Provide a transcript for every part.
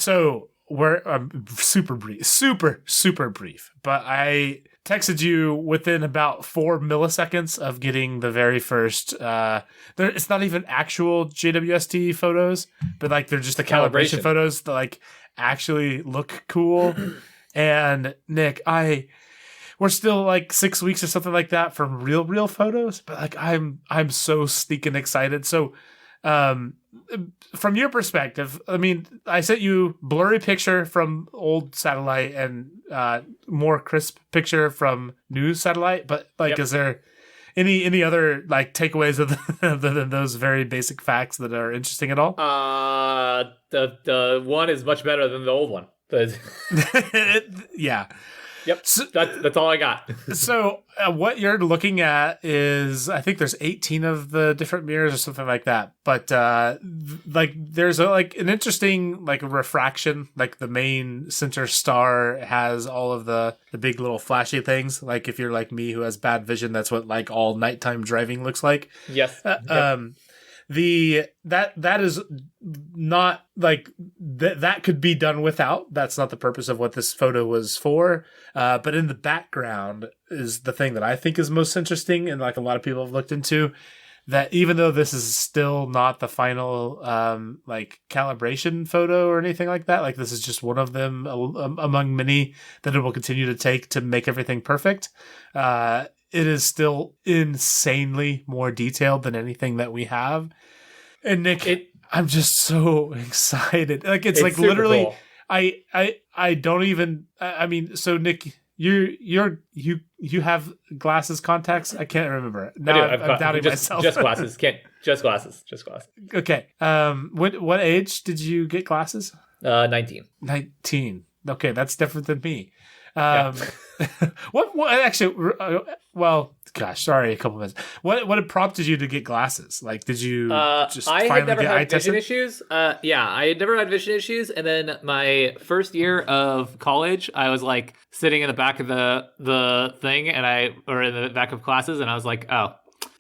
So we're super brief, but I texted you within about 4 milliseconds of getting the very first. It's not even actual JWST photos, but like they're just the calibration photos that like actually look cool. And Nick, we're still like 6 weeks or something like that from real photos, but like I'm so sneaking excited. So, from your perspective, I mean, I sent you blurry picture from old satellite and more crisp picture from new satellite. But like, Is there any other like takeaways other than those very basic facts that are interesting at all? The one is much better than the old one. Yeah. Yep, so, that's all I got. So what you're looking at is, I think there's 18 of the different mirrors or something like that. But like there's an interesting like refraction. Like the main center star has all of the big little flashy things. Like if you're like me who has bad vision, that's what like all nighttime driving looks like. Yes. That is not like that could be done without. That's not the purpose of what this photo was for. But in the background is the thing that I think is most interesting, and like a lot of people have looked into. That even though this is still not the final like calibration photo or anything like that, like this is just one of them among many that it will continue to take to make everything perfect. It is still insanely more detailed than anything that we have. And Nick, I'm just so excited. Like it's like literally cool. I don't even I mean, so Nick, you have glasses, contacts? I can't remember. Now I'm doubting myself. Just glasses. Just glasses. Okay. What age did you get glasses? 19. 19. Okay, that's different than me. What actually? Well, gosh, sorry, a couple minutes. What prompted you to get glasses? Like, did you just I finally had never get eye had vision tested? issues. Yeah, I had never had vision issues, and then my first year of college, I was like sitting in the back of the thing, or in the back of classes, and I was like, oh.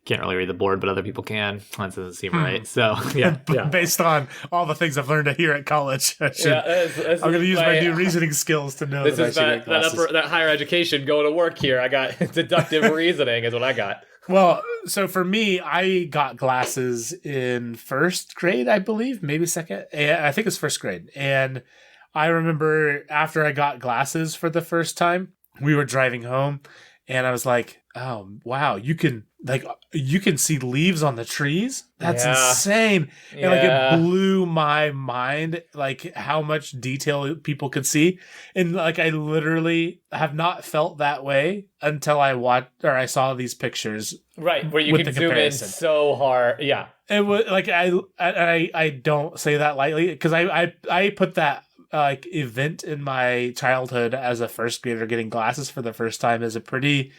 Can't really read the board, but other people can. That doesn't seem right. So, yeah. Based on all the things I've learned here at college, I'm going to use my new reasoning skills to know this that is I should get glasses. that higher education going to work here. I got deductive reasoning is what I got. Well, so for me, I got glasses in first grade, I believe, maybe second. I think it's first grade. And I remember after I got glasses for the first time, we were driving home, and I was like, oh, wow, you can see leaves on the trees. That's insane. And like it blew my mind, like how much detail people could see. And like I literally have not felt that way until I saw these pictures. Right, where you can zoom in so hard. Yeah. It was like I don't say that lightly, because I put that like event in my childhood as a first grader getting glasses for the first time is a pretty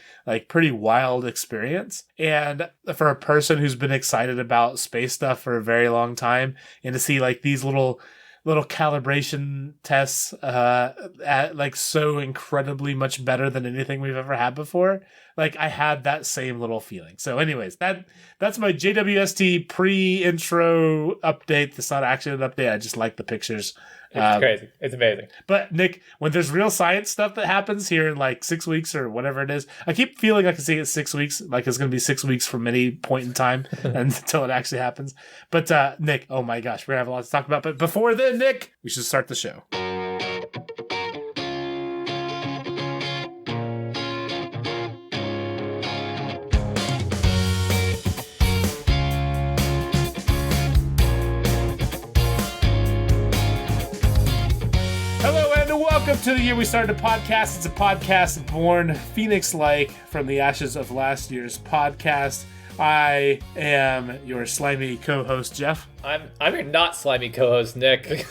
wild experience. And for a person who's been excited about space stuff for a very long time, and to see like these little calibration tests at like so incredibly much better than anything we've ever had before, like I had that same little feeling. So anyways, that's my JWST pre-intro update. That's not actually an update. I just like the pictures. It's crazy. It's amazing. But Nick, when there's real science stuff that happens here in like 6 weeks or whatever it is, I keep feeling I can see it 6 weeks, like it's going to be 6 weeks from any point in time until it actually happens. But Nick, oh my gosh, we're going to have a lot to talk about. But before then, Nick, we should start the show. Welcome to the Year We Started a Podcast. It's a podcast born Phoenix-like from the ashes of last year's podcast. I am your slimy co-host, Jeff. I'm your not slimy co-host, Nick.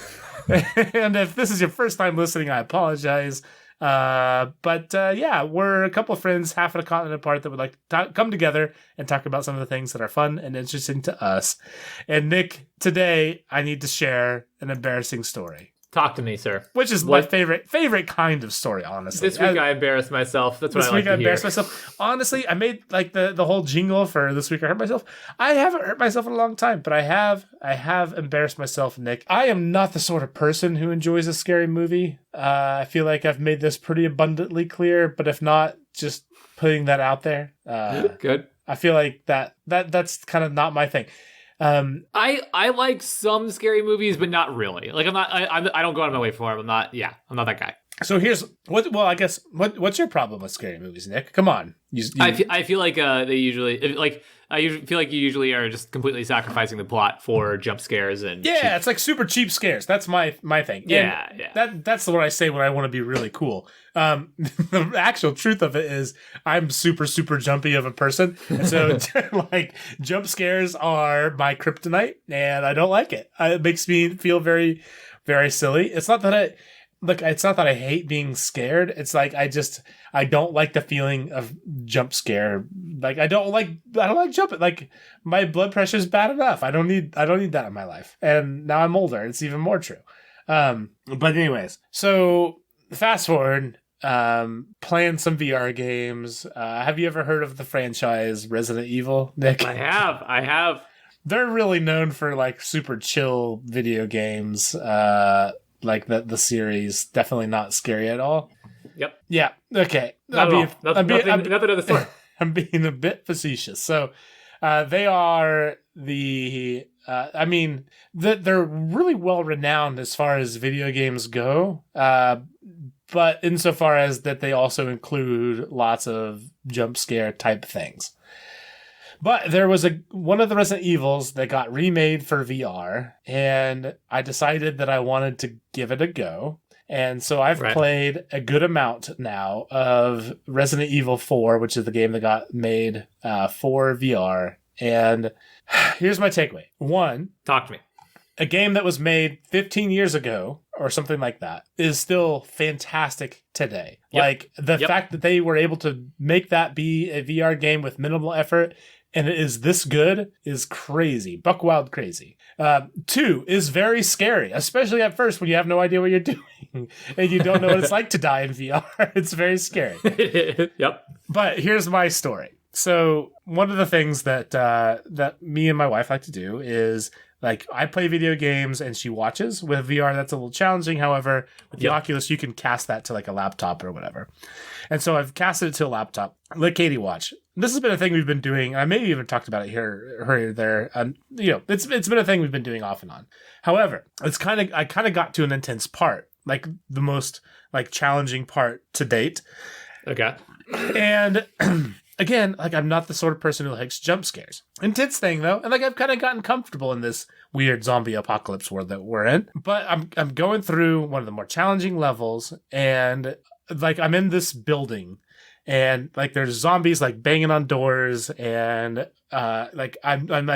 And if this is your first time listening, I apologize. But we're a couple of friends, half of a continent apart, that would like to come together and talk about some of the things that are fun and interesting to us. And Nick, today I need to share an embarrassing story. Talk to me, sir. Which is my favorite kind of story, honestly. This week I embarrassed myself. That's what I like to hear. This week I embarrassed myself. Honestly, I made like the whole jingle for this week I hurt myself. I haven't hurt myself in a long time, but I have embarrassed myself, Nick. I am not the sort of person who enjoys a scary movie. I feel like I've made this pretty abundantly clear, but if not, just putting that out there. Good. I feel like that's kind of not my thing. I like some scary movies, but not really. Like I don't go out of my way for them. I'm not that guy. So here's what's your problem with scary movies, Nick? Come on. I feel like they usually feel like you usually are just completely sacrificing the plot for jump scares and cheap. It's like super cheap scares. That's my thing. Yeah. That's what I say when I want to be really cool. The actual truth of it is I'm super jumpy of a person, and so like jump scares are my kryptonite, and I don't like it. It makes me feel very, very silly. It's not that it's not that I hate being scared. It's like I don't like the feeling of jump scare. Like I don't like jumping. Like my blood pressure is bad enough. I don't need that in my life. And now I'm older. It's even more true. But anyways, so fast forward, playing some VR games. Have you ever heard of the franchise Resident Evil, Nick? I have. They're really known for like super chill video games. Like the series, definitely not scary at all. Yep. Yeah. Okay. Nothing of the sort. I'm being a bit facetious. So, they are they're really well renowned as far as video games go. But insofar as that, they also include lots of jump scare type things. But there was one of the Resident Evils that got remade for VR, and I decided that I wanted to give it a go. And so I've played a good amount now of Resident Evil 4, which is the game that got made for VR. And here's my takeaway. One, talk to me. A game that was made 15 years ago or something like that is still fantastic today. Yep. Like the fact that they were able to make that be a VR game with minimal effort and it is this good is crazy. Buck wild crazy. 2 is very scary, especially at first when you have no idea what you're doing and you don't know what it's like to die in VR. It's very scary. Yep. But here's my story. So one of the things that me and my wife like to do is like I play video games and she watches. With VR, that's a little challenging. However, with the Oculus, you can cast that to like a laptop or whatever. And so I've casted it to a laptop. Let Katie watch. This has been a thing we've been doing. And I maybe even talked about it here or there. It's been a thing we've been doing off and on. However, I kind of got to an intense part, like the most like challenging part to date. Okay. And again, like I'm not the sort of person who likes jump scares. Intense thing though, and like I've kind of gotten comfortable in this weird zombie apocalypse world that we're in. But I'm going through one of the more challenging levels, and like I'm in this building, and like there's zombies like banging on doors, and like I'm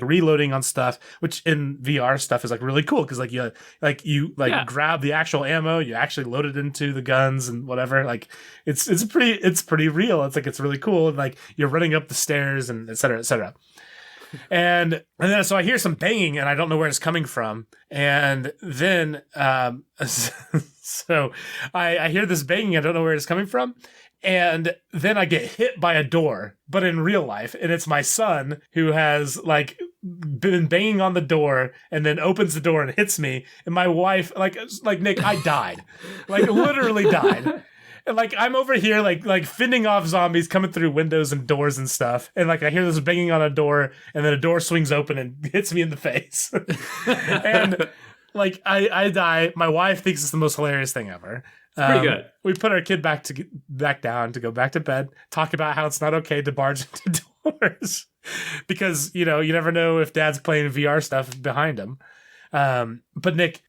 reloading on stuff, which in VR stuff is like really cool because you grab the actual ammo, you actually load it into the guns and whatever. Like it's pretty real. It's like it's really cool, and like you're running up the stairs and et cetera, et cetera. And then so I hear some banging and I don't know where it's coming from. And then so I hear this banging, I don't know where it's coming from. And then I get hit by a door, but in real life. And it's my son who has like been banging on the door and then opens the door and hits me. And my wife, like Nick, I died, like literally died. And like I'm over here like fending off zombies coming through windows and doors and stuff. And like I hear this banging on a door and then a door swings open and hits me in the face. And like I die. My wife thinks it's the most hilarious thing ever. It's pretty good. We put our kid back down to go back to bed, talk about how it's not okay to barge into doors because, you never know if dad's playing VR stuff behind him. But Nick,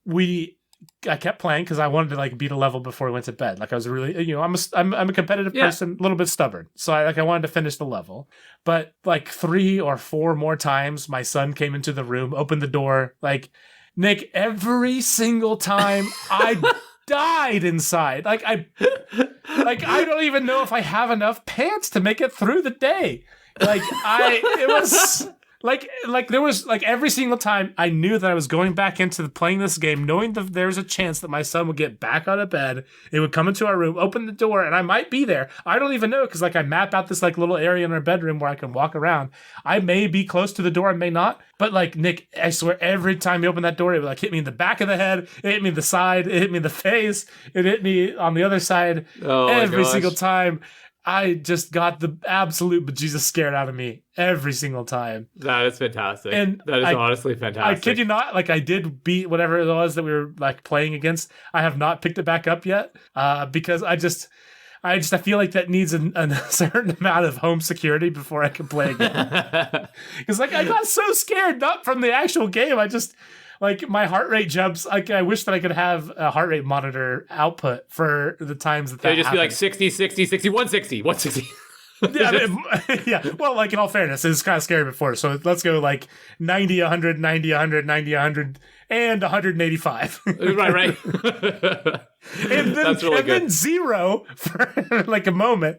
I kept playing because I wanted to like beat a level before we went to bed. Like I was really, I'm a competitive person, a little bit stubborn. So I wanted to finish the level. But like 3 or 4 more times, my son came into the room, opened the door. Like Nick, every single time I died inside. Like I don't even know if I have enough pants to make it through the day. Like it was like there was like every single time I knew that I was going back into playing this game, knowing that there was a chance that my son would get back out of bed, it would come into our room, open the door, and I might be there. I don't even know, because like I map out this like little area in our bedroom where I can walk around. I may be close to the door, I may not, but like Nick, I swear every time you open that door, it would like hit me in the back of the head, it hit me in the side, it hit me in the face, it hit me on the other side. Every single time. I just got the absolute bejesus scared out of me every single time. That is fantastic. And that is honestly fantastic. I kid you not, like I did beat whatever it was that we were like playing against. I have not picked it back up yet because I feel like that needs a certain amount of home security before I can play again. Because like I got so scared, not from the actual game. I just like my heart rate jumps. Like I wish that I could have a heart rate monitor output for the times that just happened. Be like 60, 60, 60, 160, 160. Yeah. Well, like in all fairness, it was kind of scary before. So let's go like 90, 100, 90, 100, 90, 100, and 185. Right. And then 0 for like a moment,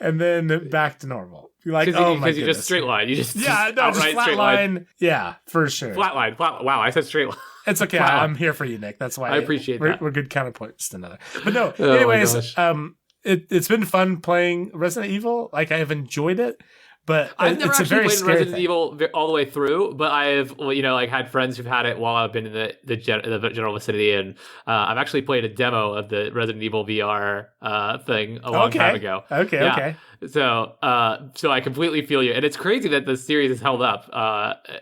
and then back to normal. You're like, oh my goodness. Because you just straight line. You just just flat line. Yeah, for sure. Flat line. Wow, I said straight line. It's okay. I'm here for you, Nick. That's why I appreciate that. We're good counterpoints to another. But no, anyways, it's been fun playing Resident Evil. Like I have enjoyed it. But I've never it's actually played Resident thing. Evil all the way through, but I've like had friends who've had it while I've been in the general vicinity, and I've actually played a demo of the Resident Evil VR thing a long time ago. Okay. So I completely feel you, and it's crazy that the series is held up,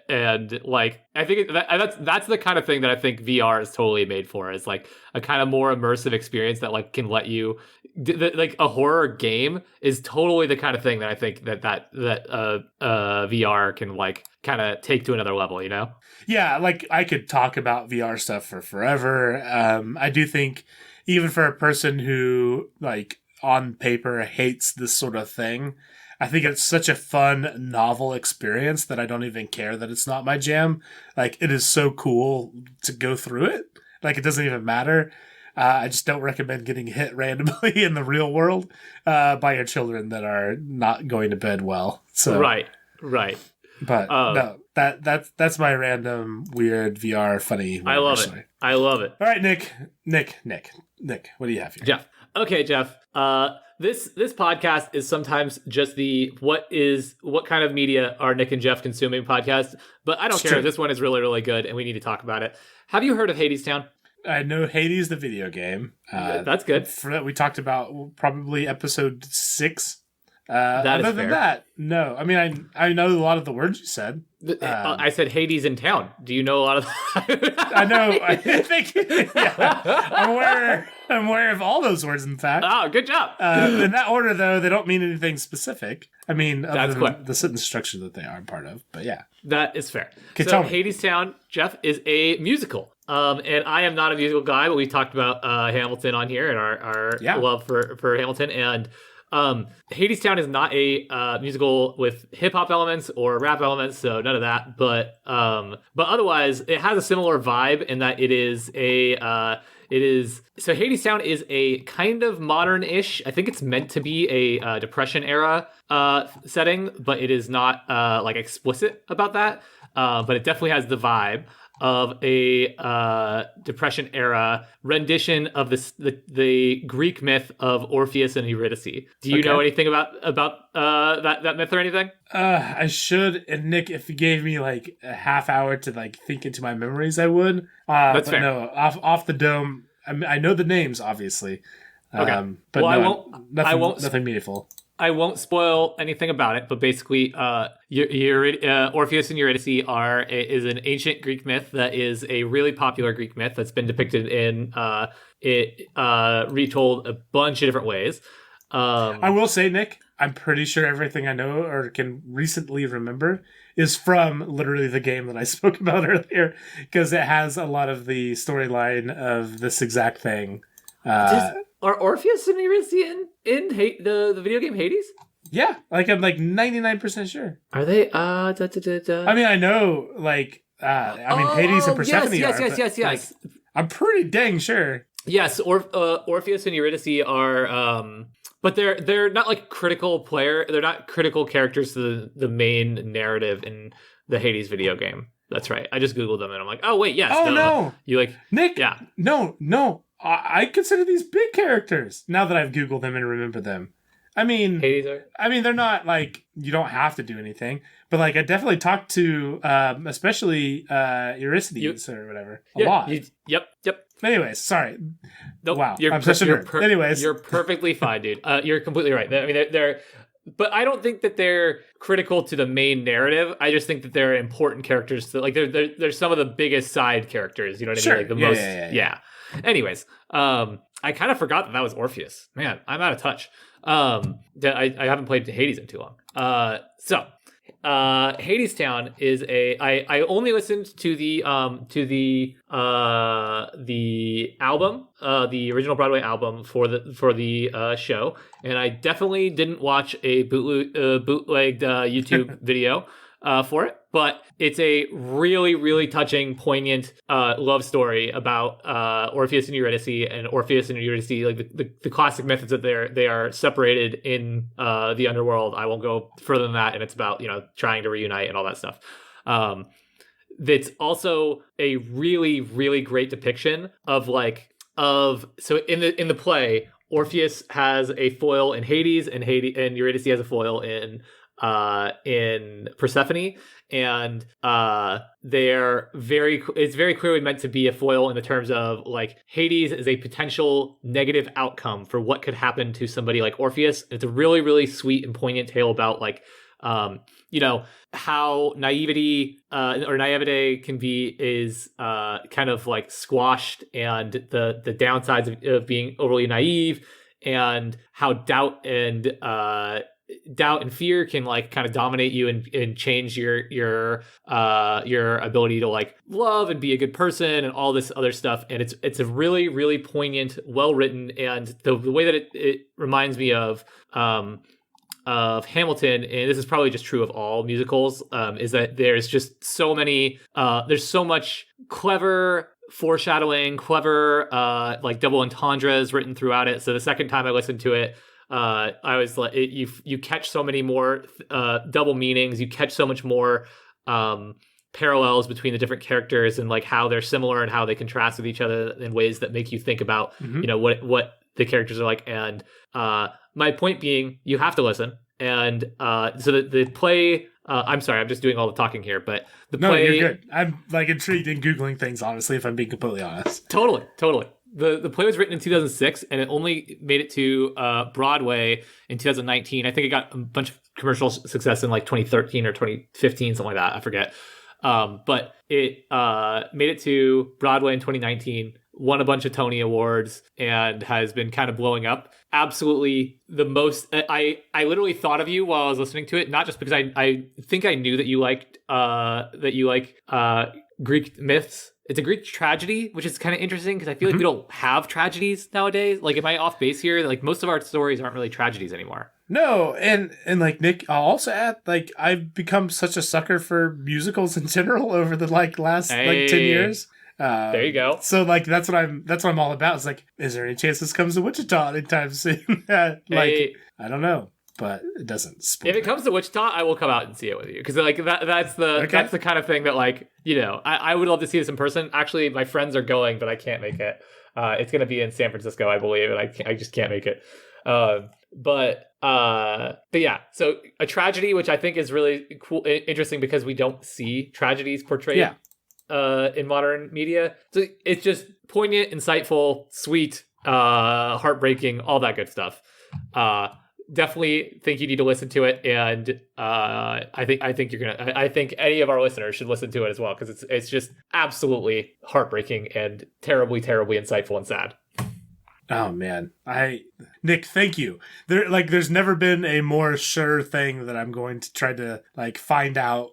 and like I think that's the kind of thing that I think VR is totally made for. Is like a kind of more immersive experience that like can let you. Like a horror game is totally the kind of thing that I think that VR can like kind of take to another level, you know? Yeah, like I could talk about VR stuff for forever. I do think even for a person who like on paper hates this sort of thing, I think it's such a fun, novel experience that I don't even care that it's not my jam. Like it is so cool to go through it. Like it doesn't even matter. I just don't recommend getting hit randomly in the real world by your children that are not going to bed well. So right. But no, that's my random weird VR funny. I love it. I love it. All right, Nick, what do you have here? Jeff. Okay, Jeff. This podcast is sometimes just what kind of media are Nick and Jeff consuming podcast, but I don't care. This one is really, really good, and we need to talk about it. Have you heard of Hadestown? I know Hades, the video game. That's good. We talked about probably episode 6. Other than that, no. I mean, I know a lot of the words you said. I said Hades in town. Do you know a lot of I know. I think I'm aware of all those words, in fact. Oh, good job. In that order, though, they don't mean anything specific. I mean, other than the sentence structure that they are part of. But yeah. That is fair. So Hadestown, Jeff, is a musical. And I am not a musical guy, but we talked about Hamilton on here and our love for Hamilton. And Hadestown is not a musical with hip hop elements or rap elements, so none of that. But otherwise, it has a similar vibe in that so Hadestown is a kind of modern-ish. I think it's meant to be a Depression era setting, but it is not like explicit about that. But it definitely has the vibe of a Depression era rendition of the Greek myth of Orpheus and Eurydice. Do you know anything about that myth or anything? I should. And Nick, if you gave me like a half hour to like think into my memories, I would. That's fair. No, off the dome. I mean, I know the names, obviously. Okay. But well, no, I won't. Nothing meaningful. I won't spoil anything about it, but basically, Orpheus and Eurydice is an ancient Greek myth that is a really popular Greek myth that's been depicted in retold a bunch of different ways. I will say, Nick, I'm pretty sure everything I know or can recently remember is from literally the game that I spoke about earlier, because it has a lot of the storyline of this exact thing. Are Orpheus and Eurydice in the video game Hades? Yeah, like I'm like 99% sure. Are they? I mean, I know, like, Hades and Persephone yes. Like, I'm pretty dang sure. Yes, Orpheus and Eurydice are, but they're not like critical player. They're not critical characters to the main narrative in the Hades video game. That's right. I just Googled them and I'm like, oh wait, yes. Oh no. You like Nick? Yeah. No. I consider these big characters now that I've Googled them and remember them. I mean, they're not like, you don't have to do anything, but like I definitely talked to, especially Eurydice or whatever a lot. Yep. Anyways, sorry. Nope, wow, I'm such a nerd. Anyways, you're perfectly fine, dude. You're completely right. I mean, they're, but I don't think that they're critical to the main narrative. I just think that they're important characters. Like they're some of the biggest side characters. You know what I mean? Like the most. Yeah. Anyways, I kind of forgot that was Orpheus. Man, I'm out of touch. I haven't played Hades in too long. Hadestown is I only listened to the album, the original Broadway album for the show, and I definitely didn't watch a bootlegged YouTube video for it. But it's a really, really touching, poignant love story about Orpheus and Eurydice, and Orpheus and Eurydice, like the classic myth is that they are separated in the underworld. I won't go further than that, and it's about trying to reunite and all that stuff. That's also a really, really great depiction of so in the play, Orpheus has a foil in Hades, and Eurydice has a foil in Persephone, and it's very clearly meant to be a foil in the terms of like Hades is a potential negative outcome for what could happen to somebody like Orpheus. It's a really, really sweet and poignant tale about how naivety can be kind of like squashed, and the downsides of being overly naive, and how doubt and fear can like kind of dominate you and change your ability to like love and be a good person and all this other stuff. And it's a really, really poignant, well written, and the way that it reminds me of Hamilton, and this is probably just true of all musicals, is that there's just so many there's so much clever foreshadowing, clever like double entendres written throughout it. So the second time I listened to it, I was like, you catch so many more double meanings. You catch so much more parallels between the different characters, and like how they're similar and how they contrast with each other in ways that make you think about what the characters are like. And my point being, you have to listen. And so the play. I'm sorry, I'm just doing all the talking here, but the play. No, you're good. I'm like intrigued in Googling things, honestly, if I'm being completely honest. Totally. The play was written in 2006, and it only made it to Broadway in 2019. I think it got a bunch of commercial success in like 2013 or 2015, something like that. I forget. But it made it to Broadway in 2019, won a bunch of Tony Awards, and has been kind of blowing up. Absolutely the most. I literally thought of you while I was listening to it, not just because I think I knew that you liked Greek myths. It's a Greek tragedy, which is kind of interesting because I feel like we don't have tragedies nowadays. Like, am I off base here? Like, most of our stories aren't really tragedies anymore. No, and like Nick, I'll also add, like, I've become such a sucker for musicals in general over the last 10 years. There you go. So like that's what I'm all about. It's like, is there any chance this comes to Wichita anytime soon? I don't know. But it doesn't. If it comes to Wichita, I will come out and see it with you, because like that's the kind of thing that, like, I would love to see this in person. Actually, my friends are going, but I can't make it. It's going to be in San Francisco, I believe, and I just can't make it. But yeah. So a tragedy, which I think is really cool, interesting, because we don't see tragedies portrayed in modern media. So it's just poignant, insightful, sweet, heartbreaking, all that good stuff. Definitely think you need to listen to it, and I think any of our listeners should listen to it as well, because it's just absolutely heartbreaking and terribly, terribly insightful and sad. Oh man, Nick, thank you. There's never been a more sure thing that I'm going to try to like find out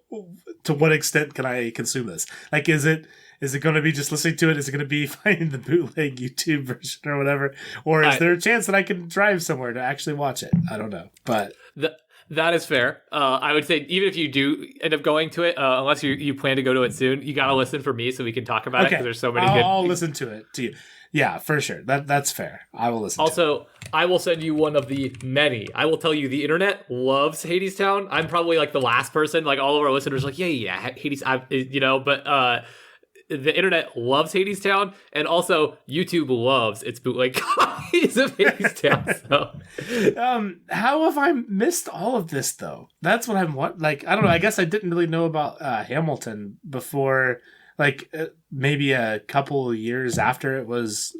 to what extent can I consume this. Like, is it going to be just listening to it? Is it going to be finding the bootleg YouTube version or whatever? Or is there a chance that I can drive somewhere to actually watch it? I don't know. But the That is fair. I would say even if you do end up going to it, unless you plan to go to it soon, you gotta listen for me so we can talk about it because there's so many good. I'll listen to it to you. Yeah, for sure. That's fair. I will listen. Also, I will send you one of the many. I will tell you, the internet loves Hadestown. I'm probably like the last person. Like all of our listeners, are like Hades, but the internet loves Hadestown, and also YouTube loves its bootleg copies of Hadestown. So, how have I missed all of this though? That's what I'm like. I don't know. I guess I didn't really know about Hamilton before, like maybe a couple of years after it was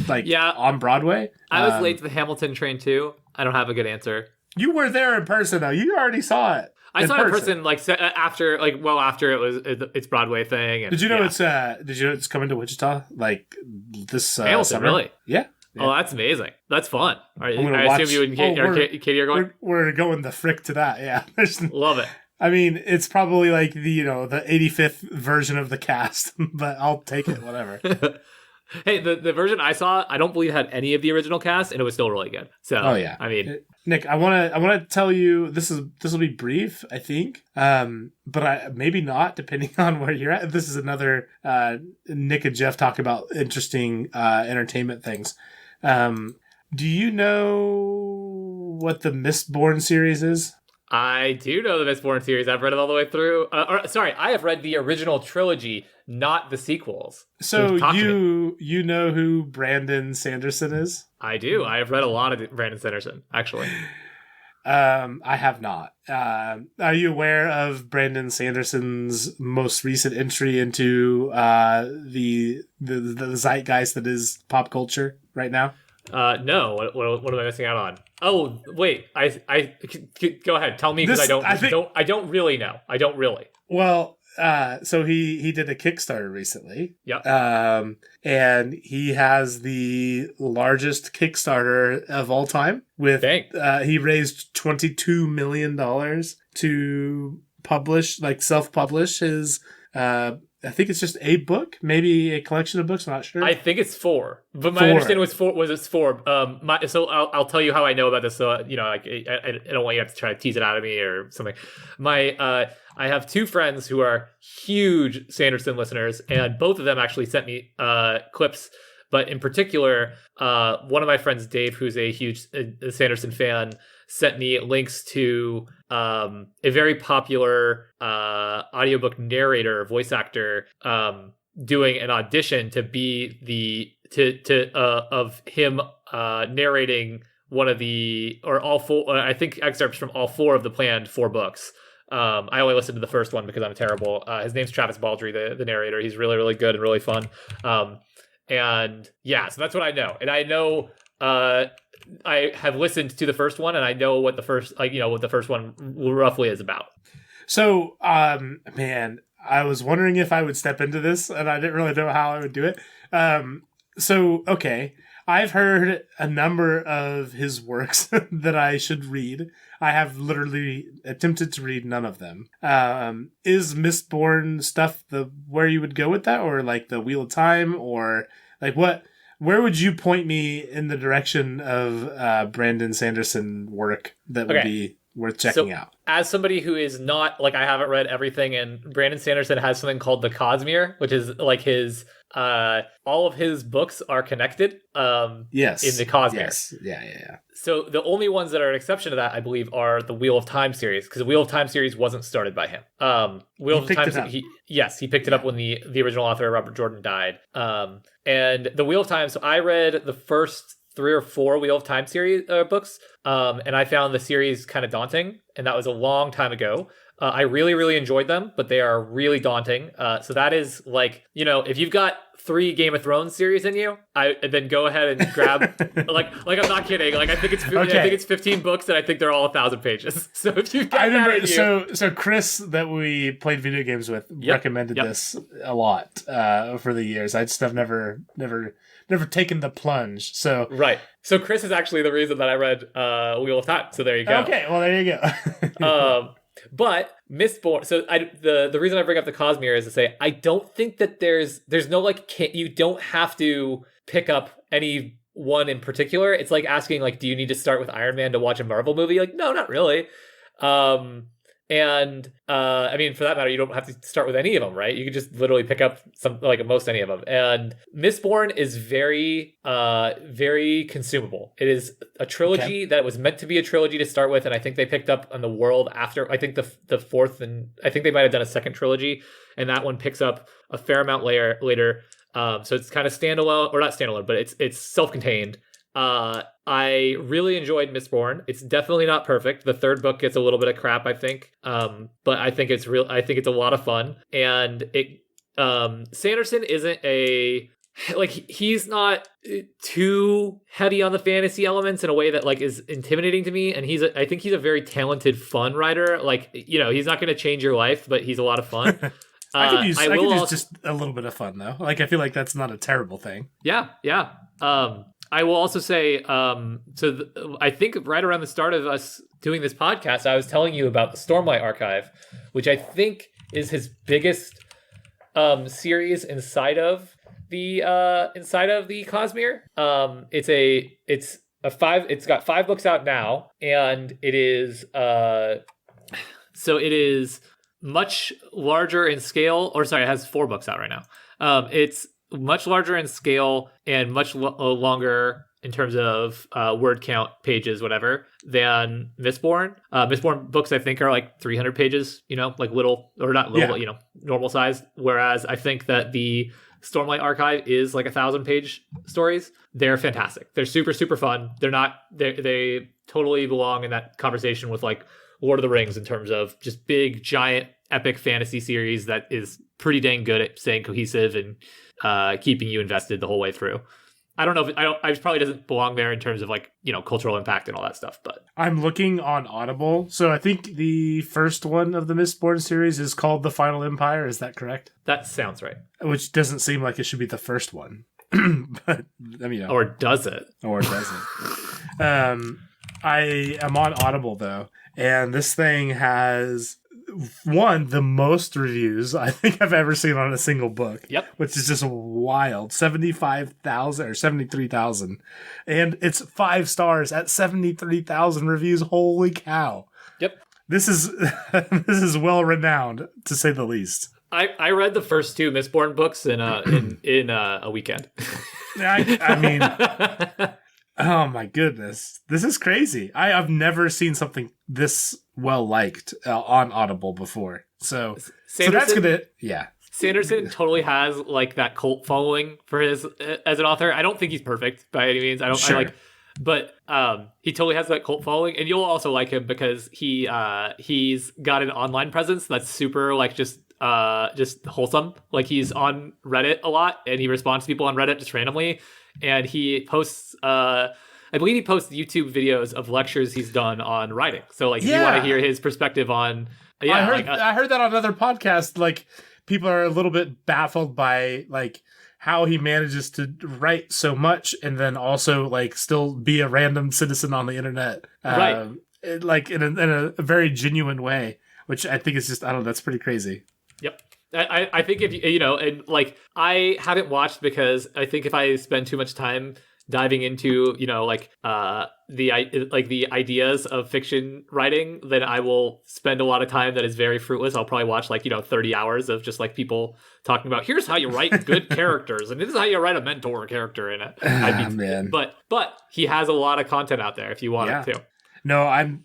on Broadway. I was late to the Hamilton train too. I don't have a good answer. You were there in person though. You already saw it. I saw it in person, after it was its Broadway thing. And, did you know it's coming to Wichita this Hamilton, summer? Really? Yeah. Oh, that's amazing. That's fun. I assume you and Katie are going. We're going the frick to that. Yeah. Love it. I mean, it's probably like the 85th version of the cast, but I'll take it. Whatever. Hey, the version I saw, I don't believe had any of the original cast, and it was still really good. So, I mean, Nick, I want to tell you this will be brief, I think, but maybe not, depending on where you're at. This is another Nick and Jeff talk about interesting entertainment things. Do you know what the Mistborn series is? I do know the Mistborn series. I've read it all the way through. I have read the original trilogy, not the sequels. So you know who Brandon Sanderson is? I do. I have read a lot of Brandon Sanderson, actually. I have not. Are you aware of Brandon Sanderson's most recent entry into the zeitgeist that is pop culture right now? No. What am I missing out on? Oh, wait. I go ahead. Tell me, because I don't really know. I don't really. Well, so he did a Kickstarter recently. Yeah. And he has the largest Kickstarter of all time. With he raised $22 million to self-publish his. I think it's just a book, maybe a collection of books. I'm not sure. I think it's 4, but my understanding was it's 4. So I'll tell you how I know about this. So I don't want you to have to try to tease it out of me or something. I have 2 friends who are huge Sanderson listeners, and both of them actually sent me clips. But in particular, one of my friends, Dave, who's a huge Sanderson fan, sent me links to a very popular audiobook narrator, voice actor, doing an audition to be of him narrating one of all 4, I think, excerpts from all 4 of the planned 4 books. I only listened to the first one because I'm terrible. His name's Travis Baldry, the narrator. He's really, really good and really fun. And yeah, so that's what I know. And I know I have listened to the first one, and I know what the first one roughly is about. So, man, I was wondering if I would step into this, and I didn't really know how I would do it. Okay, I've heard a number of his works that I should read. I have literally attempted to read none of them. Is Mistborn stuff where you would go with that, or like the Wheel of Time, or like what? Where would you point me in the direction of Brandon Sanderson work that would be worth checking out? As somebody who is not, I haven't read everything, and Brandon Sanderson has something called the Cosmere, which is like his, all of his books are connected. Yes. In the Cosmere. Yes. Yeah. So the only ones that are an exception to that, I believe, are the Wheel of Time series, because the Wheel of Time series wasn't started by him. Wheel of Time, he picked it up when the original author, Robert Jordan, died. And the Wheel of Time, so I read the first 3 or 4 Wheel of Time series books, and I found the series kind of daunting, and that was a long time ago. I really, really enjoyed them, but they are really daunting. So that is if you've got 3 Game of Thrones series in you, then go ahead and grab I'm not kidding. I think it's 15 books, and I think they're all 1,000 pages. So if you've got so Chris that we played video games with recommended this a lot over the years. I just have never taken the plunge. So right. So Chris is actually the reason that I read Wheel of Time. So there you go. Okay, well there you go. But Mistborn. So the reason I bring up the Cosmere is to say I don't think that there's no you don't have to pick up any one in particular. It's like asking do you need to start with Iron Man to watch a Marvel movie? No, not really. I mean, for that matter, you don't have to start with any of them, right? You can just literally pick up some, like most any of them. And Mistborn is very consumable. It is a trilogy that was meant to be a trilogy to start with, and I think they picked up on the world after. I think the fourth, and I think they might have done a second trilogy, and that one picks up a fair amount later. So it's kind of standalone, or not standalone, but it's self-contained. I really enjoyed Mistborn. It's definitely not perfect. The third book gets a little bit of crap, I think. But I think it's real. I think it's a lot of fun. And Sanderson isn't he's not too heavy on the fantasy elements in a way that like is intimidating to me. And I think he's a very talented, fun writer. Like, he's not going to change your life, but he's a lot of fun. I could use just a little bit of fun though. Like, I feel like that's not a terrible thing. Yeah. I will also say, I think right around the start of us doing this podcast, I was telling you about the Stormlight Archive, which I think is his biggest series inside of the Cosmere. It's got 5 books out now, and it is much larger in scale. Or sorry, it has 4 books out right now. It's much larger in scale and much longer in terms of word count, pages, whatever, than Mistborn. Mistborn books, I think, are like 300 pages, like little, or not little, but, normal size. Whereas I think that the Stormlight Archive is like 1,000-page stories. They're fantastic. They're super, super fun. They totally belong in that conversation with like Lord of the Rings in terms of just big, giant, epic fantasy series that is pretty dang good at staying cohesive and keeping you invested the whole way through. I don't know if it probably doesn't belong there in terms of like, cultural impact and all that stuff, but I'm looking on Audible. So I think the first one of the Mistborn series is called The Final Empire. Is that correct? That sounds right. Which doesn't seem like it should be the first one. But I mean, or does it? Or does it? I am on Audible though, and this thing has the most reviews I think I've ever seen on a single book. Yep. Which is just wild. 75,000 or 73,000. And it's 5 stars at 73,000 reviews. Holy cow. Yep. This is well renowned, to say the least. I read the first 2 Mistborn books in a weekend. I mean, oh my goodness. This is crazy. I've never seen something this well liked on Audible before. So that's gonna, Sanderson totally has like that cult following for his as an author. I don't think he's perfect by any means. But he totally has that cult following, and you'll also like him because he's got an online presence that's super like just wholesome. Like, he's on Reddit a lot, and he responds to people on Reddit just randomly, and he posts I believe he posts YouTube videos of lectures he's done on writing. So like, if you want to hear his perspective on, I heard that on another podcast. Like, people are a little bit baffled by like how he manages to write so much and then also like still be a random citizen on the internet, right? Like in a very genuine way, which I think is just, I don't know, that's pretty crazy. Yep. I think if and like, I haven't watched because I think if I spend too much time diving into, the ideas of fiction writing, then I will spend a lot of time that is very fruitless. I'll probably watch 30 hours of just like people talking about, here's how you write good characters, and this is how you write a mentor character in it. Man. But he has a lot of content out there if you want it to. No,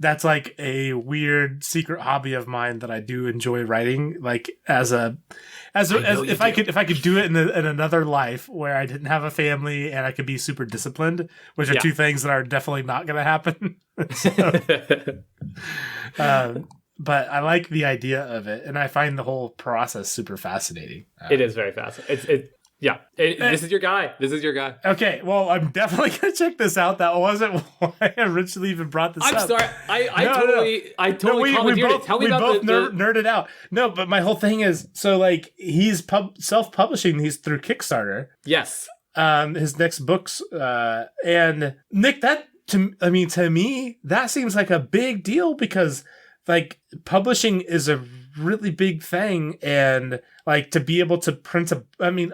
that's like a weird secret hobby of mine that I do enjoy writing. Like if I could do it in another life where I didn't have a family and I could be super disciplined, which are 2 things that are definitely not going to happen. But I like the idea of it, and I find the whole process super fascinating. It is very fascinating. This is your guy. Okay, well, I'm definitely going to check this out. That wasn't why I originally even brought this up. I'm sorry. I totally commandeered it. Tell me about we both nerded out. No, but my whole thing is, so like, he's self-publishing these through Kickstarter. Yes. His next books. And Nick, to me, that seems like a big deal because like publishing is a really big thing, and like to be able to print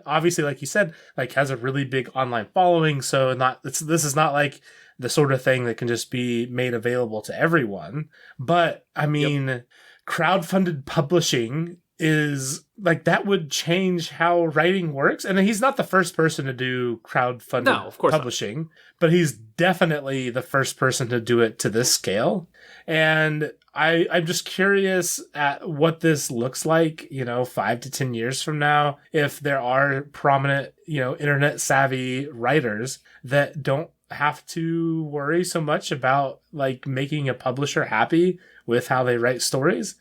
obviously, like you said, like has a really big online following, so this is not like the sort of thing that can just be made available to everyone. But I mean, crowdfunded publishing is like, that would change how writing works. And he's not the first person to do crowdfunded publishing, but he's definitely the first person to do it to this scale. And I'm just curious at what this looks like, 5 to 10 years from now, if there are prominent, internet savvy writers that don't have to worry so much about like making a publisher happy with how they write stories.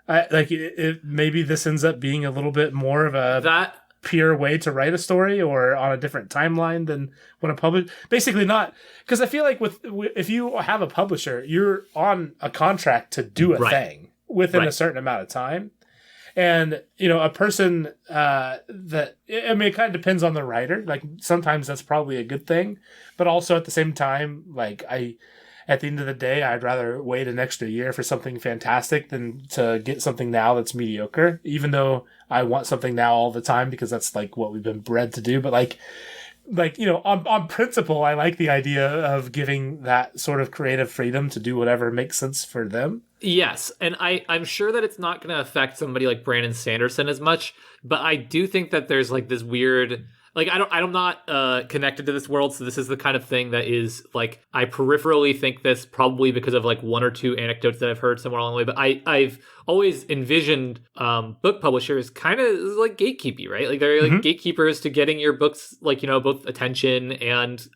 Maybe this ends up being a little bit more of a pure way to write a story, or on a different timeline than when a publisher. Basically, not because I feel like if you have a publisher, you're on a contract to do a thing within a certain amount of time. And, a person it kind of depends on the writer. Like, sometimes that's probably a good thing. But also at the same time, like, at the end of the day, I'd rather wait an extra year for something fantastic than to get something now that's mediocre, even though I want something now all the time because that's like what we've been bred to do. But on principle, I like the idea of giving that sort of creative freedom to do whatever makes sense for them. Yes, and I'm sure that it's not going to affect somebody like Brandon Sanderson as much, but I do think that there's like this weird, like, I'm not connected to this world, so this is the kind of thing that is like, I peripherally think this probably because of like one or two anecdotes that I've heard somewhere along the way, but I've always envisioned book publishers kind of like gatekeepy, right? Like, they're like gatekeepers to getting your books, like, both attention and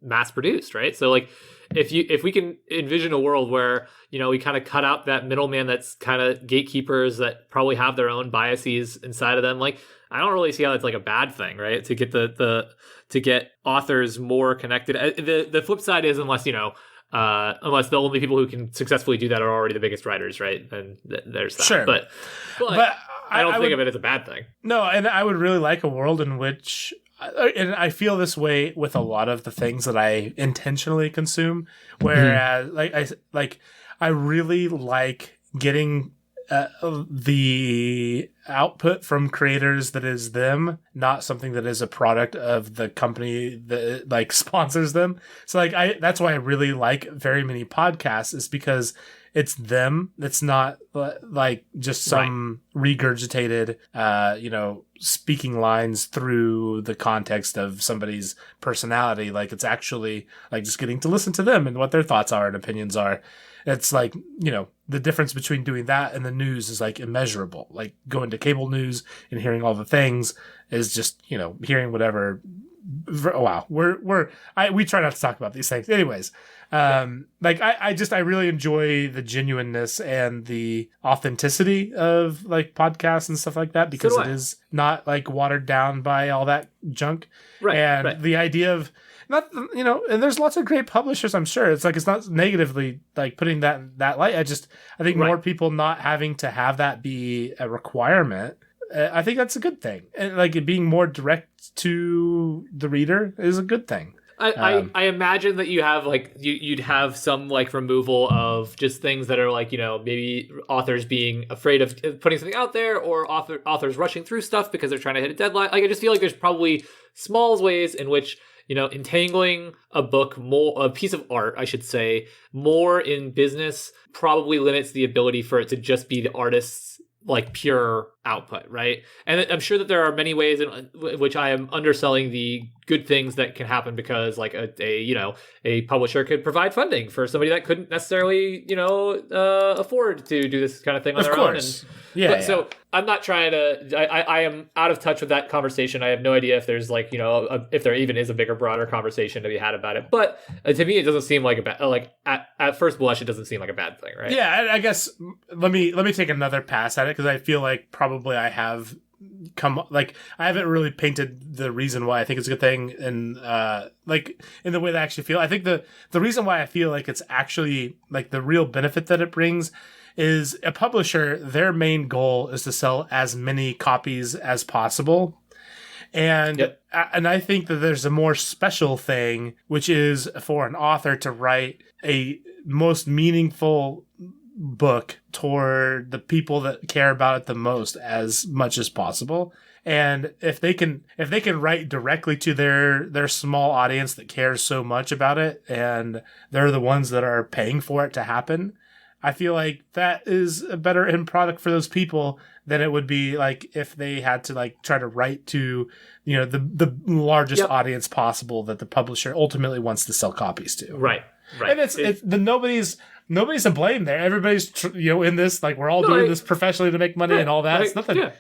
mass produced, right? So like, if we can envision a world where, we kind of cut out that middleman that's kind of gatekeepers that probably have their own biases inside of them, like, I don't really see how that's like a bad thing, right? To get to get authors more connected. The flip side is, unless unless the only people who can successfully do that are already the biggest writers, right? Then there's that. Sure. But I don't think of it as a bad thing. No, and I would really like a world in which, and I feel this way with a lot of the things that I intentionally consume, whereas I really like getting the output from creators that is them, not something that is a product of the company that like sponsors them. So like that's why I really like very many podcasts, is because it's them. It's not like just some regurgitated, speaking lines through the context of somebody's personality. Like, it's actually like just getting to listen to them and what their thoughts are and opinions are. It's like, the difference between doing that and the news is like immeasurable. Like, going to cable news and hearing all the things is just, hearing whatever. Wow. We try not to talk about these things. Anyways, I really enjoy the genuineness and the authenticity of like podcasts and stuff like that, because it is not like watered down by all that junk. Right. And the idea of, not, and there's lots of great publishers, I'm sure. It's like, it's not negatively like putting that in that light. I think more people not having to have that be a requirement. I think that's a good thing. And like, it being more direct to the reader is a good thing. I imagine that you have like you'd have some like removal of just things that are like, maybe authors being afraid of putting something out there, or authors rushing through stuff because they're trying to hit a deadline. Like, I just feel like there's probably small ways in which, entangling a piece of art, I should say, more in business probably limits the ability for it to just be the artist's like pure output, right? And I'm sure that there are many ways in which I am underselling the good things that can happen, because like a publisher could provide funding for somebody that couldn't necessarily afford to do this kind of thing on their own. So I'm not trying to. I am out of touch with that conversation. I have no idea if there's like if there even is a bigger, broader conversation to be had about it. But to me, it doesn't seem like a bad. Like at first blush, it doesn't seem like a bad thing, right? Yeah, I guess let me take another pass at it, because I feel like probably I have I haven't really painted the reason why I think it's a good thing, and like in the way that I actually feel. I think the reason why I feel like it's actually like the real benefit that it brings is a publisher, their main goal is to sell as many copies as possible. And and I think that there's a more special thing, which is for an author to write a most meaningful book toward the people that care about it the most as much as possible. And if they can write directly to their small audience that cares so much about it, and they're the ones that are paying for it to happen, I feel like that is a better end product for those people than it would be like if they had to like try to write to, the largest audience possible that the publisher ultimately wants to sell copies to. Right. And it's nobody's to blame there. Everybody's in this, like, we're all doing this professionally to make money and all that. It's nothing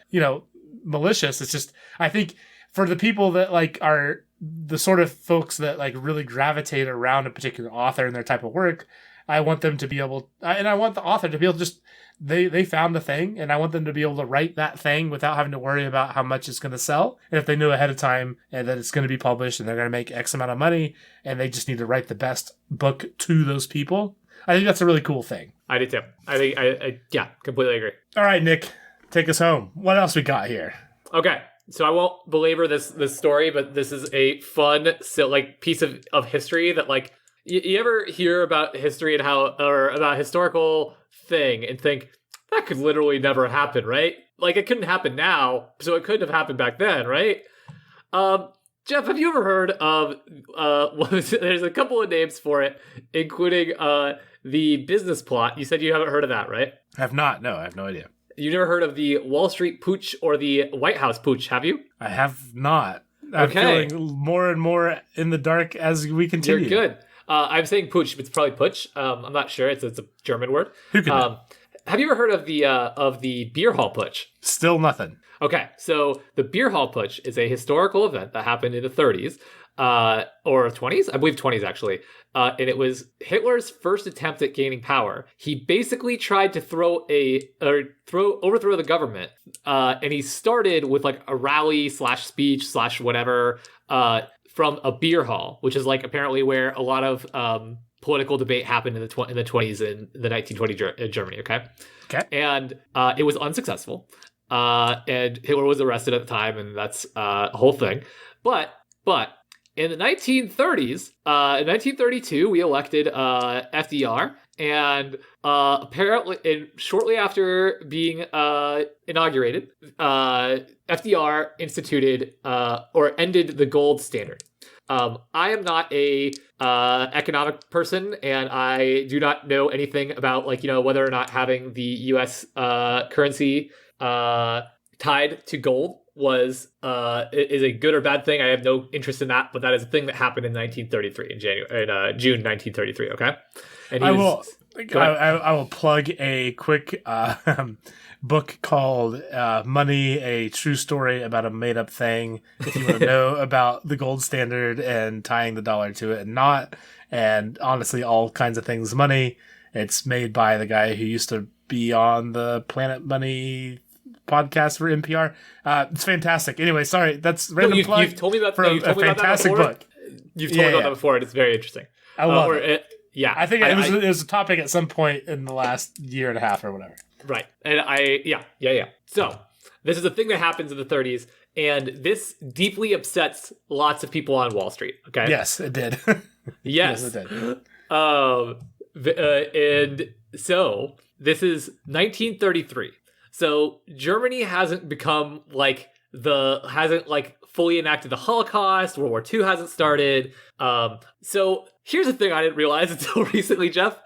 malicious. It's just, I think for the people that like are the sort of folks that like really gravitate around a particular author and their type of work, I want them to be able, and I want the author to be able to just, they found the thing, and I want them to be able to write that thing without having to worry about how much it's going to sell. And if they knew ahead of time and that it's going to be published and they're going to make X amount of money, and they just need to write the best book to those people, I think that's a really cool thing. I do too. I think I completely agree. All right, Nick, take us home. What else we got here? Okay. So I won't belabor this story, but this is a fun piece of history that like you ever hear about history and or about historical thing and think that could literally never happen, right? Like it couldn't happen now, so it couldn't have happened back then, right? Jeff, have you ever heard of there's a couple of names for it, including the business plot. You said you haven't heard of that, right? I have not. No, I have no idea. You never heard of the Wall Street Pooch or the White House Pooch, have you? I have not. I'm feeling more and more in the dark as we continue. You're good. I'm saying Pooch, but it's probably Putsch. I'm not sure. It's a German word. Who can know? Have you ever heard of the beer hall putsch? Still nothing. Okay, so the beer hall putsch is a historical event that happened in the 30s or 20s, I believe 20s actually, and it was Hitler's first attempt at gaining power. He basically tried to overthrow the government, and he started with like a rally / speech / whatever from a beer hall, which is like apparently where a lot of political debate happened in the 20s in the 1920 Germany. Okay, and it was unsuccessful. And Hitler was arrested at the time, and that's a whole thing. But in the 1930s, in 1932, we elected FDR, and apparently, shortly after being inaugurated, FDR instituted or ended the gold standard. I am not a economic person, and I do not know anything about whether or not having the U.S. Currency tied to gold is a good or bad thing. I have no interest in that, but that is a thing that happened in 1933 in June 1933. Okay, and I will plug a quick book called Money, a True Story About a Made Up Thing, if you want to know about the gold standard and tying the dollar to it and honestly all kinds of things money. It's made by the guy who used to be on the Planet Money podcast for NPR. It's fantastic. Anyway, sorry, that's random plug. You've told me about a fantastic book. You've told me about that before, and it's very interesting. I love it. Yeah, I think it was a topic at some point in the last year and a half or whatever. Right, and yeah. So this is a thing that happens in the 30s, and this deeply upsets lots of people on Wall Street. Okay. Yes, it did. Yes, it did. And so this is 1933. So Germany hasn't fully enacted the Holocaust. World War II hasn't started. So here's the thing I didn't realize until recently, Jeff.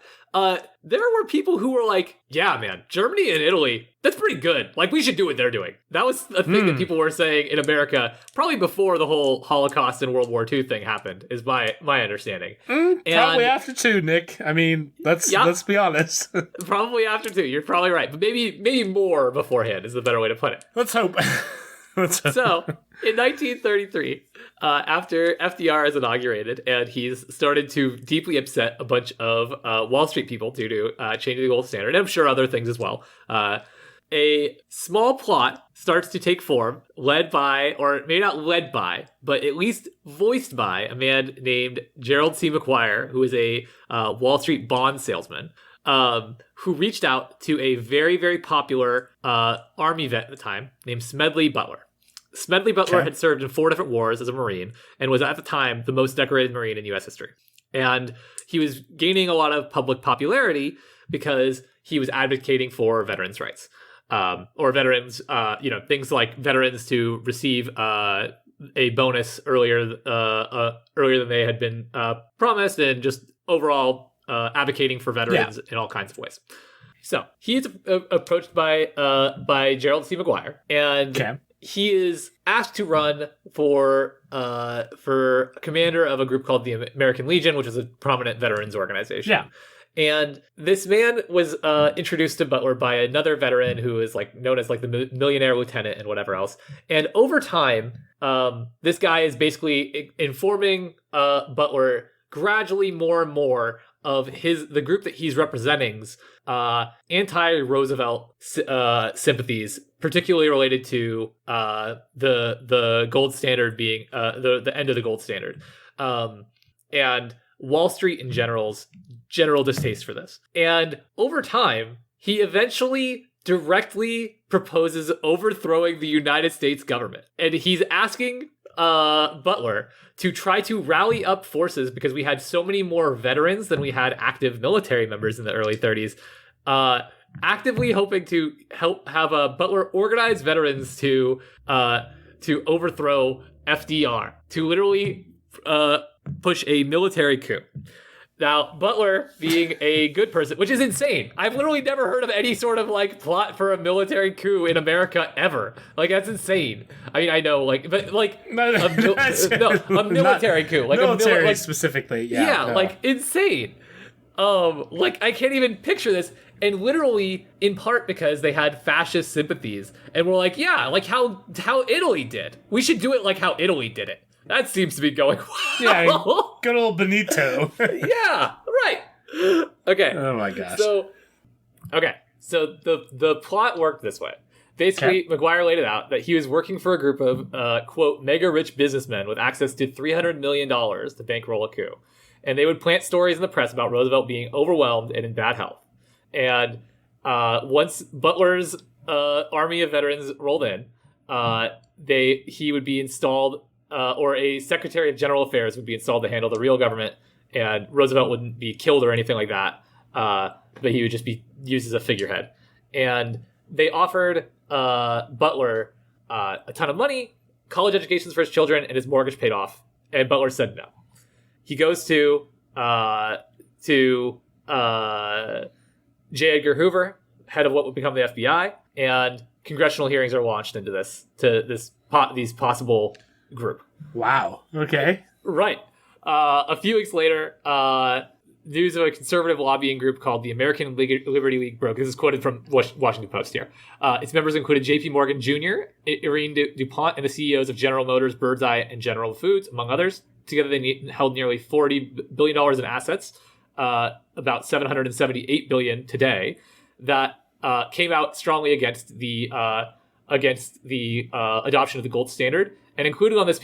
There were people who were like, yeah, man, Germany and Italy, that's pretty good. Like, we should do what they're doing. That was a thing that people were saying in America, probably before the whole Holocaust and World War II thing happened, is my understanding. Probably after too, Nick. I mean, let's be honest. Probably after too. You're probably right. But maybe more beforehand is the better way to put it. Let's hope. So, in 1933, after FDR is inaugurated and he's started to deeply upset a bunch of Wall Street people due to changing the gold standard, and I'm sure other things as well, a small plot starts to take form, led by, or maybe not led by, but at least voiced by a man named Gerald C. McGuire, who is a Wall Street bond salesman, who reached out to a very, very popular army vet at the time named Smedley Butler. Smedley Butler had served in 4 different wars as a Marine and was at the time the most decorated Marine in U.S. history. And he was gaining a lot of public popularity because he was advocating for veterans' rights. or veterans, things like veterans to receive a bonus earlier than they had been promised, and just overall advocating for veterans in all kinds of ways. So he's approached by Gerald C. McGuire, and he is asked to run for commander of a group called the American Legion, which is a prominent veterans organization. Yeah. And this man was introduced to Butler by another veteran who is like known as like the millionaire lieutenant and whatever else. And over time, this guy is basically informing Butler gradually more and more of the group that he's representing's anti-Roosevelt sympathies, particularly related to the gold standard being the end of the gold standard, and Wall Street in general distaste for this. And over time, he eventually directly proposes overthrowing the United States government. And he's asking Butler to try to rally up forces, because we had so many more veterans than we had active military members in the early 30s, actively hoping to have Butler organize veterans to overthrow FDR, to literally push a military coup. Now, Butler, being a good person, which is insane. I've literally never heard of any sort of like plot for a military coup in America ever. Like, that's insane. I mean, I know, like, but like a military coup, like military specifically. Yeah, like insane. Like I can't even picture this. And literally, in part because they had fascist sympathies, and we're like, yeah, like how Italy did. We should do it like how Italy did it. That seems to be going well. Yeah, good old Benito. Yeah, right. Okay. Oh my gosh. So the plot worked this way. Basically, McGuire laid it out that he was working for a group of, quote, mega rich businessmen with access to $300 million to bankroll a coup. And they would plant stories in the press about Roosevelt being overwhelmed and in bad health. And once Butler's army of veterans rolled in, he would be installed, or a Secretary of General Affairs would be installed to handle the real government, and Roosevelt wouldn't be killed or anything like that, but he would just be used as a figurehead. And they offered Butler a ton of money, college educations for his children, and his mortgage paid off. And Butler said no. He goes to J. Edgar Hoover, head of what would become the FBI, and congressional hearings are launched into these possible group. Wow. Okay. Right. A few weeks later, news of a conservative lobbying group called the American Liberty League broke. This is quoted from Washington Post here. Its members included J.P. Morgan Jr., Irene DuPont, and the CEOs of General Motors, Birdseye, and General Foods, among others. Together, they held nearly $40 billion in assets, about $778 billion today, that came out strongly against the adoption of the gold standard. And included on this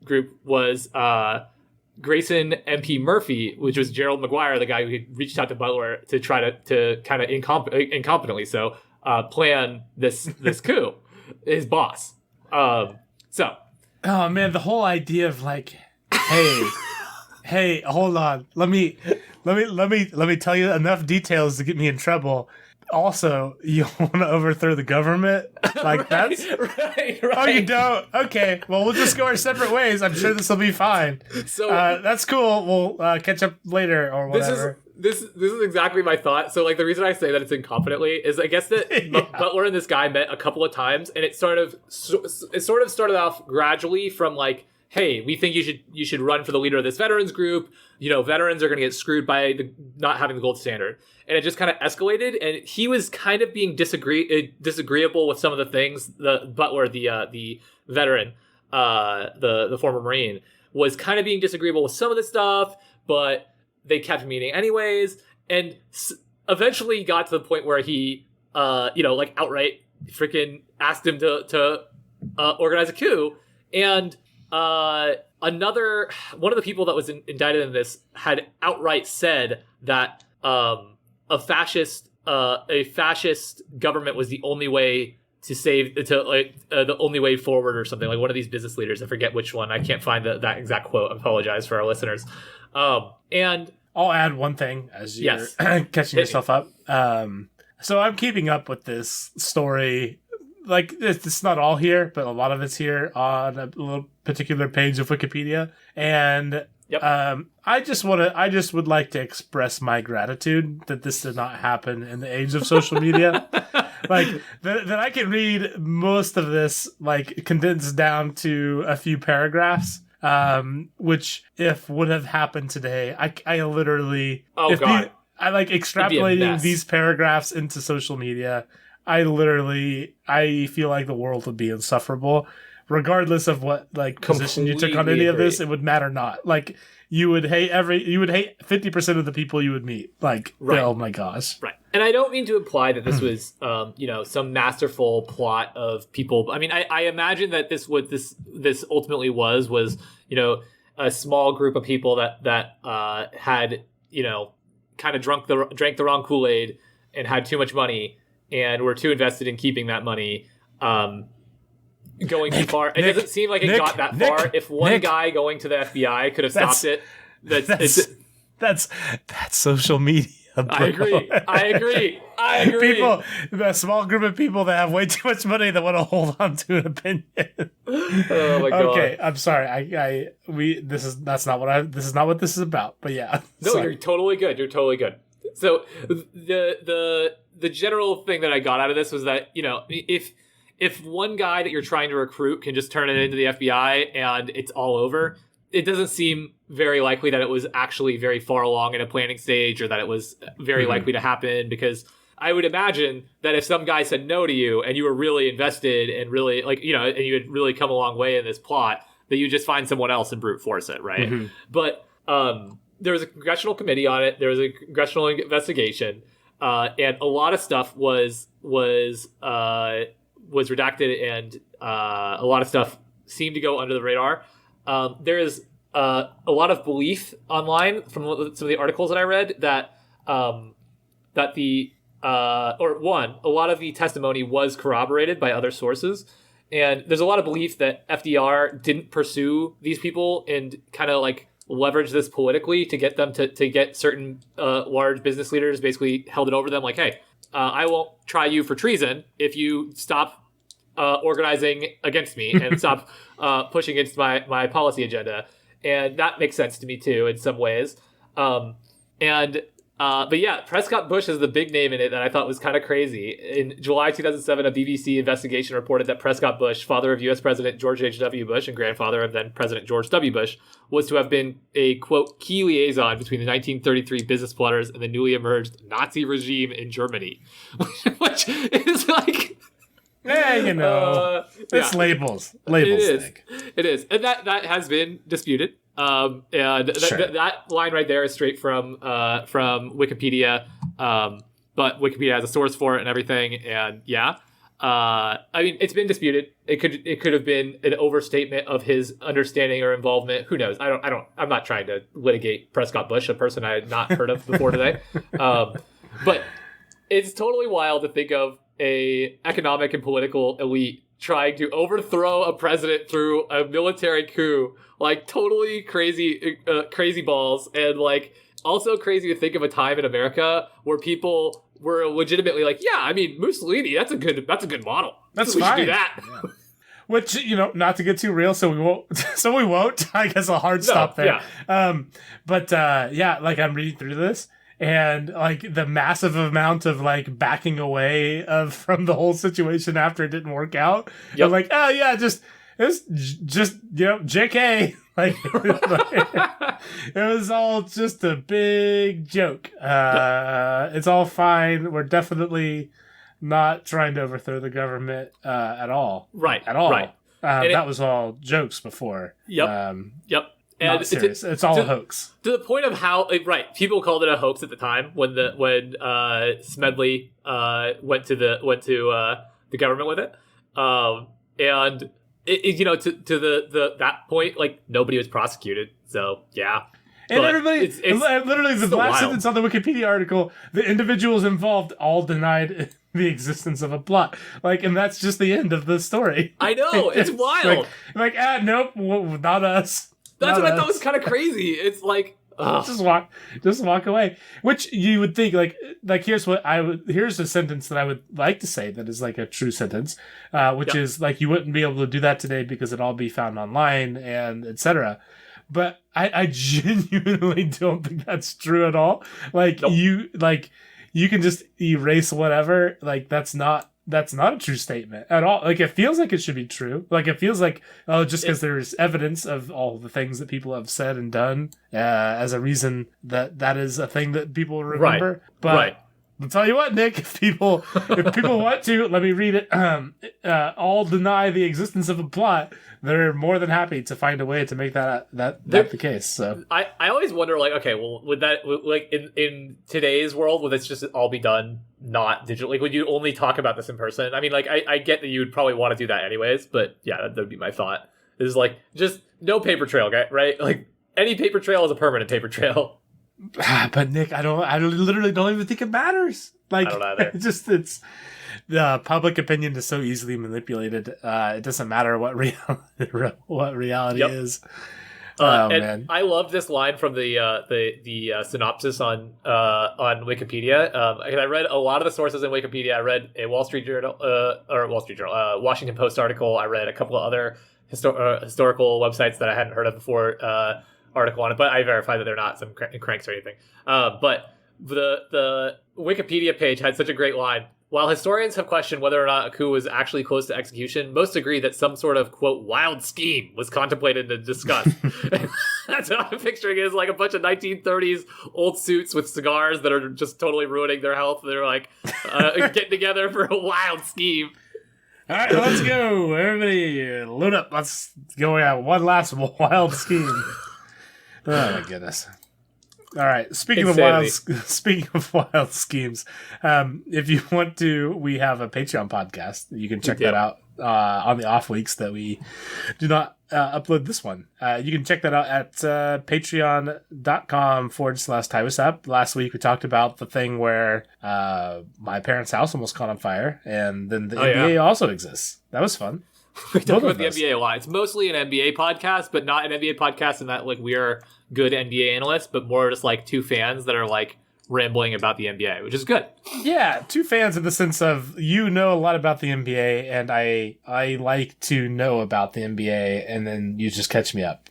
group was Grayson MP Murphy, which was Gerald McGuire, the guy who reached out to Butler to try to kind of incompetently plan this coup, his boss. Oh man, the whole idea of like, hey, hold on, let me tell you enough details to get me in trouble. Also, you want to overthrow the government? Like, that's... Right. Oh, you don't? Okay, well, we'll just go our separate ways. I'm sure this will be fine. So that's cool. We'll catch up later or whatever. This is exactly my thought. So, like, the reason I say that it's incompetently is I guess that Butler and this guy met a couple of times, and it sort of started off gradually from, like, hey, we think you should run for the leader of this veterans group. You know, veterans are going to get screwed by not having the gold standard. And it just kind of escalated, and he was kind of being disagreeable with some of the things. Butler, the veteran, the former Marine, was kind of being disagreeable with some of the stuff, but they kept meeting anyways, and eventually got to the point where he, outright freaking asked him to organize a coup. And another one of the people that was indicted in this had outright said that a fascist government was the only way the only way forward, or something. Like one of these business leaders, I forget which one. I can't find that exact quote. I apologize for our listeners. And I'll add one thing as you're catching yourself up. So I'm keeping up with this story. Like, it's not all here, but a lot of it's here on a little particular page of Wikipedia. And I just would like to express my gratitude that this did not happen in the age of social media. Like, that I can read most of this, like, condensed down to a few paragraphs. Which if would have happened today, I literally, I like extrapolating these paragraphs into social media. I feel like the world would be insufferable, regardless of what like position you took on any of this. It would matter not. Like you would hate 50% of the people you would meet. Like, oh my gosh. Right. And I don't mean to imply that this was, some masterful plot of people. I mean, I imagine that this ultimately was, a small group of people that had, kind of drank the wrong Kool-Aid and had too much money and were too invested in keeping that money. Going too far. It doesn't seem like it got that far. If one guy going to the FBI could have stopped it, that's social media. Bro. I agree. People, a small group of people that have way too much money that want to hold on to an opinion. Oh my god. Okay, I'm sorry. This is not what this is about. But yeah. No, sorry. You're totally good. So the general thing that I got out of this was that, if one guy that you're trying to recruit can just turn it into the FBI and it's all over, it doesn't seem very likely that it was actually very far along in a planning stage or that it was very likely to happen, because I would imagine that if some guy said no to you and you were really invested and really and you had really come a long way in this plot, that you just find someone else and brute force it, right? Mm-hmm. But there was a congressional committee on it. There was a congressional investigation, and a lot of stuff was redacted, and a lot of stuff seemed to go under the radar. There is a lot of belief online from some of the articles that I read that a lot of the testimony was corroborated by other sources, and there's a lot of belief that FDR didn't pursue these people and kind of like leverage this politically to get them to get certain large business leaders basically held it over them, like, hey, I won't try you for treason if you stop organizing against me and stop pushing against my policy agenda. And that makes sense to me too in some ways. But yeah, Prescott Bush is the big name in it that I thought was kind of crazy. In July 2007, a BBC investigation reported that Prescott Bush, father of U.S. President George H.W. Bush and grandfather of then President George W. Bush, was to have been a, quote, key liaison between the 1933 business plotters and the newly emerged Nazi regime in Germany. Which is like... Yeah, it's labels. It is. And that has been disputed. And that line right there is straight from Wikipedia. But Wikipedia has a source for it and everything. And I mean, it's been disputed. It could have been an overstatement of his understanding or involvement. Who knows? I'm not trying to litigate Prescott Bush, a person I had not heard of before today. But it's totally wild to think of a economic and political elite trying to overthrow a president through a military coup. Like, totally crazy balls, and like also crazy to think of a time in America where people were legitimately like, yeah, I mean, Mussolini, that's a good model. That's we fine. should do that. Yeah. Which, not to get too real, so we won't. I guess a hard stop there. Yeah. Like, I'm reading through this, and like the massive amount of like backing away from the whole situation after it didn't work out. Yep. I'm like, oh yeah, it's just JK. Like, it was all just a big joke. It's all fine. We're definitely not trying to overthrow the government at all. Right. At all. Right. That was all jokes before. Yep. And not serious. It's all a hoax. To the point of how, people called it a hoax at the time when Smedley went to the government with it, and to that point, like, nobody was prosecuted. So yeah, and but everybody, it's literally the last sentence on the Wikipedia article: the individuals involved all denied the existence of a plot. Like, and that's just the end of the story. I know, it's wild. Nope, not us. That's what I thought was kind of crazy. It's like, just walk away. Which you would think here's a sentence that I would like to say that is like a true sentence, which is like you wouldn't be able to do that today because it'd all be found online and etc. But I genuinely don't think that's true at all. Like Nope. you can just erase whatever. Like that's not a true statement at all. Like it feels like it should be true. Like it feels like just because there's evidence of all the things that people have said and done as a reason that is a thing that people remember. Right. But Right. I'll tell you what, Nick. If people want to, let me read it. All deny the existence of a plot. They're more than happy to find a way to make that the case. So I always wonder, like, okay, well, would that, like, in today's world, would this just all be done not digitally? Like, would you only talk about this in person? I mean, like, I get that you would probably want to do that anyways, but yeah, that would be my thought. Is like, just no paper trail, right? Like, any paper trail is a permanent paper trail. But Nick, I literally don't even think it matters. Like, I don't either. It's the public opinion is so easily manipulated. It doesn't matter what reality is. Man, I love this line from the synopsis on Wikipedia. I read a lot of the sources in Wikipedia. I read a Washington Post article. I read a couple of other historical websites that I hadn't heard of before. Article on it, but I verified that they're not some cranks or anything. But the Wikipedia page had such a great line. While historians have questioned whether or not a coup was actually close to execution, most agree that some sort of, quote, wild scheme was contemplated and discussed. That's what I'm picturing is like a bunch of 1930s old suits with cigars that are just totally ruining their health. They're like getting together for a wild scheme. All right, let's go. Everybody load up. Let's go at one last wild scheme. Oh my goodness! All right. Speaking of wild schemes, if you want to, we have a Patreon podcast. You can check that out on the off weeks that we do not upload this one. You can check that out at patreon.com/TiWasApp. Last week we talked about the thing where my parents' house almost caught on fire, and then the NBA also exists. That was fun. We talk about the NBA a lot. It's mostly an NBA podcast, but not an NBA podcast in that like we are good NBA analysts, but more just like two fans that are like rambling about the NBA, which is good. Yeah, two fans in the sense of you know a lot about the NBA, and I like to know about the NBA, and then you just catch me up.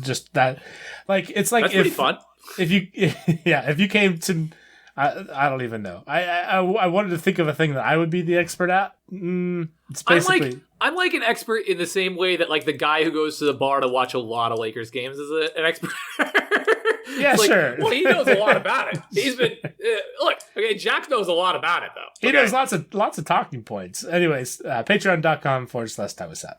Just that, like it's like that's pretty fun. If you came to. I don't even know. I wanted to think of a thing that I would be the expert at. It's basically I'm like an expert in the same way that like the guy who goes to the bar to watch a lot of Lakers games is an expert. Yeah, like, sure. Well, he knows a lot about it. He's been look. Okay, Jack knows a lot about it though. He knows lots of talking points. Anyways, patreon.com/TiWasApp.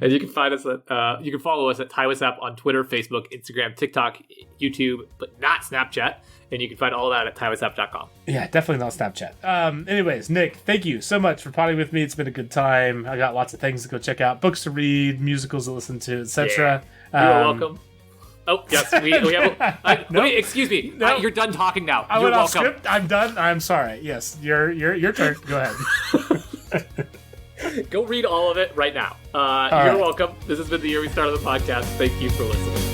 And you can find us at you can follow us at TiWasApp on Twitter, Facebook, Instagram, TikTok, YouTube, but not Snapchat. And you can find all of that at TiWasApp.com. Yeah, definitely not Snapchat. Anyways, Nick, thank you so much for potting with me. It's been a good time. I got lots of things to go check out, books to read, musicals to listen to, etc. Yeah. You're welcome. Oh, yes, we have. Wait, excuse me. No. You're done talking now. I You're went off welcome. script. I'm done. I'm sorry. Yes, your turn. Go ahead. Go read all of it right now. You're welcome. This has been the year we started the podcast. Thank you for listening.